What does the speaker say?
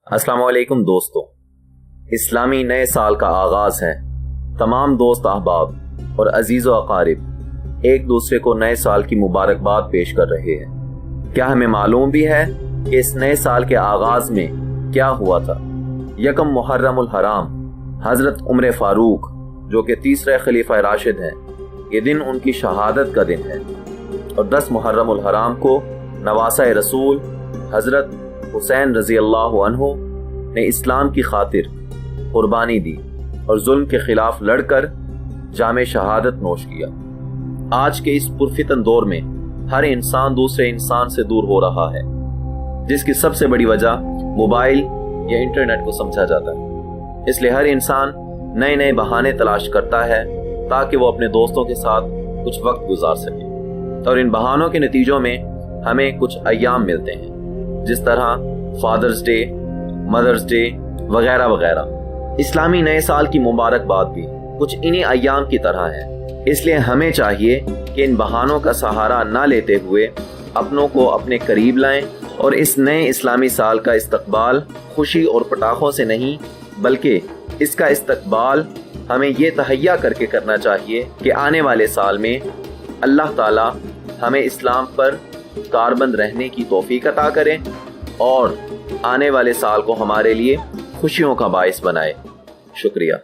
अस्सलाम वालेकुम दोस्तों, इस्लामी नए साल का आगाज़ है। तमाम दोस्त अहबाब और अजीज़ व अकारिब एक दूसरे को नए साल की मुबारकबाद पेश कर रहे हैं। क्या हमें मालूम भी है कि इस नए साल के आगाज़ में क्या हुआ था? यकम मुहर्रमुल हराम हज़रत उमर फ़ारूक जो कि तीसरे खलीफा राशिद हैं, ये दिन उनकी शहादत का दिन है। और 10 मुहर्रमुल हराम को नवासा रसूल हज़रत हुसैन रज़ी अल्लाहु अन्हु ने इस्लाम की खातिर कुर्बानी दी और जुल्म के खिलाफ लड़कर जामे शहादत नोश किया। आज के इस पुरफितन दौर में हर इंसान दूसरे इंसान से दूर हो रहा है, जिसकी सबसे बड़ी वजह मोबाइल या इंटरनेट को समझा जाता है। इसलिए हर इंसान नए नए बहाने तलाश करता है ताकि वो अपने दोस्तों के साथ कुछ वक्त गुजार सके। और इन बहानों के नतीजों में हमें कुछ अय्याम मिलते हैं, जिस तरह फादर्स डे, मदर्स डे वगैरह वगैरह। इस्लामी नए साल की मुबारकबाद भी कुछ इन्हीं अय्याम की तरह है। इसलिए हमें चाहिए कि इन बहानों का सहारा ना लेते हुए अपनों को अपने करीब लाएं और इस नए इस्लामी साल का इस्तकबाल खुशी और पटाखों से नहीं, बल्कि इसका इस्तकबाल हमें ये तहैया करके करना चाहिए कि आने वाले साल में अल्लाह ताला हमें इस्लाम पर कारबंद रहने की तौफीक अता करें और आने वाले साल को हमारे लिए खुशियों का बाइस बनाए। शुक्रिया।